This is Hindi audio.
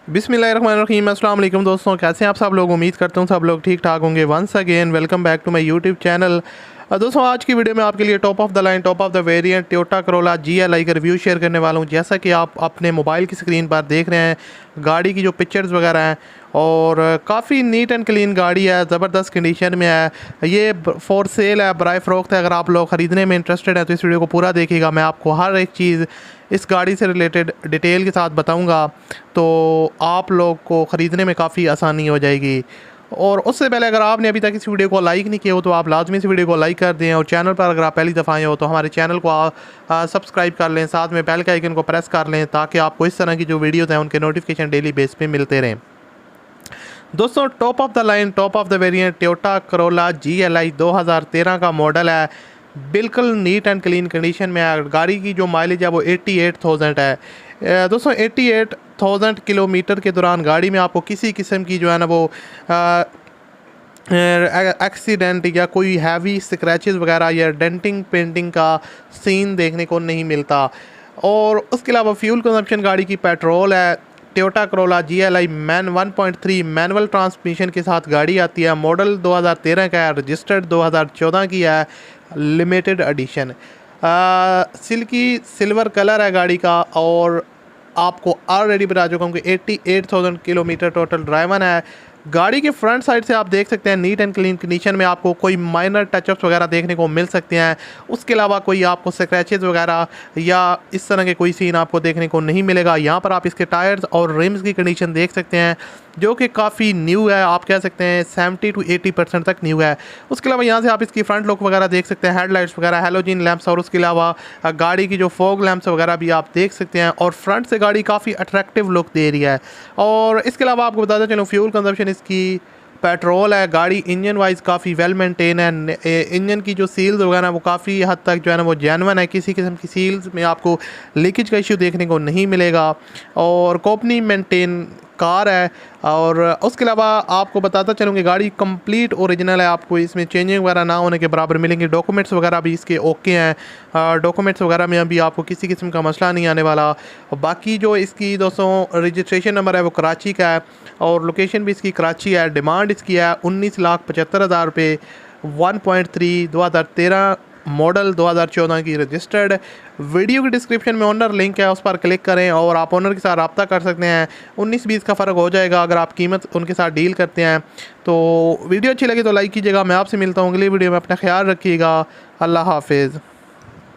बिस्मिल्लाहिर्रहमानिर्रहीम। अस्सलाम वालेकुम दोस्तों, कैसे हैं आप सब लोग। उम्मीद करता हूँ सब लोग ठीक ठाक होंगे। Once again welcome back to my YouTube channel. दोस्तों आज की वीडियो में आपके लिए top of the line top of the variant Toyota Corolla GLI का रिव्यू शेयर करने वाला हूँ। जैसा कि आप अपने मोबाइल की स्क्रीन पर देख रहे हैं, गाड़ी की जो पिक्चर्स वगैरह हैं और काफ़ी नीट एंड क्लीन गाड़ी है, ज़बरदस्त कंडीशन में है। ये फॉर सेल है, बराए फ़रोख्त है। अगर आप लोग ख़रीदने में इंटरेस्टेड हैं तो इस वीडियो को पूरा देखिएगा। मैं आपको हर एक चीज़ इस गाड़ी से रिलेटेड डिटेल के साथ बताऊंगा, तो आप लोग को ख़रीदने में काफ़ी आसानी हो जाएगी। और उससे पहले अगर आपने अभी तक इस वीडियो को लाइक नहीं किया हो तो आप लाजमी इस वीडियो को लाइक कर दें, और चैनल पर अगर आप पहली दफ़ा आए हो तो हमारे चैनल को सब्सक्राइब कर लें, साथ में बेल के आइकन को प्रेस कर लें ताकि आपको इस तरह की जो वीडियोज़ हैं उनके नोटिफिकेशन डेली बेस पे मिलते रहें। दोस्तों top of the line top of the variant Toyota Corolla GLI 2013 का मॉडल है। बिल्कुल नीट एंड क्लीन कंडीशन में है। गाड़ी की जो माइलेज है वो 88,000 है। दोस्तों 88,000 किलोमीटर के दौरान गाड़ी में आपको किसी किस्म की जो है ना वो एक्सीडेंट या कोई हैवी स्क्रैचेस वगैरह या डेंटिंग पेंटिंग का सीन देखने को नहीं मिलता। और उसके अलावा फ्यूल कंजप्शन गाड़ी की पेट्रोल है। Toyota Corolla GLI 1.3 manual transmission के साथ गाड़ी आती है। मॉडल 2013 का है, रजिस्टर्ड 2014 की है, limited edition. Silkie silver colour है गाड़ी का। और आपको ऑलरेडी बता चुका हूँ कि 88,000 किलोमीटर टोटल ड्राइवन है। गाड़ी के फ्रंट साइड से आप देख सकते हैं नीट एंड क्लीन कंडीशन में आपको कोई माइनर टचअप्स वगैरह देखने को मिल सकते हैं। उसके अलावा कोई आपको स्क्रैचेस वगैरह या इस तरह के कोई सीन आपको देखने को नहीं मिलेगा। यहाँ पर आप इसके टायर्स और रिम्स की कंडीशन देख सकते हैं जो कि काफ़ी न्यू है। आप कह सकते हैं 70 to 80% तक न्यू है। उसके अलावा यहाँ से आप इसकी फ्रंट लुक वगैरह देख सकते हैं, हेडलाइट्स वगैरह, हेलोजन लैंप्स, और उसके अलावा गाड़ी की जो फॉग लैंप्स वगैरह भी आप देख सकते हैं। और फ्रंट से गाड़ी काफ़ी अट्रैक्टिव लुक दे रही है। और इसके अलावा आपको बताता चलूँ फ्यूल कंजप्शन इसकी पेट्रोल है। गाड़ी इंजन वाइज काफ़ी वेल मेंटेन है। इंजन की जो सील्स वगैरह वो काफ़ी हद तक जो है ना वो जेन्युइन है। किसी किस्म की सील्स में आपको लीकेज का इशू देखने को नहीं मिलेगा। और कंपनी मेंटेन कार है। और उसके अलावा आपको बताता चलूँ कि गाड़ी कंप्लीट ओरिजिनल है। आपको इसमें चेंजिंग वगैरह ना होने के बराबर मिलेंगे। डॉक्यूमेंट्स वगैरह भी इसके ओके हैं। डॉक्यूमेंट्स वगैरह में अभी आपको किसी किस्म का मसला नहीं आने वाला। बाकी जो इसकी दोस्तों रजिस्ट्रेशन नंबर है वो कराची का है और लोकेशन भी इसकी कराची है। डिमांड इसकी है 19,75,000 रुपये। 1.3 2013 मॉडल 2014 की रजिस्टर्ड। वीडियो की डिस्क्रिप्शन में ओनर लिंक है, उस पर क्लिक करें और आप ओनर के साथ रब्ता कर सकते हैं। 19-20 का फ़र्क हो जाएगा अगर आप कीमत उनके साथ डील करते हैं। तो वीडियो अच्छी लगी तो लाइक कीजिएगा। मैं आपसे मिलता हूँ अगली वीडियो में। अपना ख्याल रखिएगा। अल्लाह हाफिज़।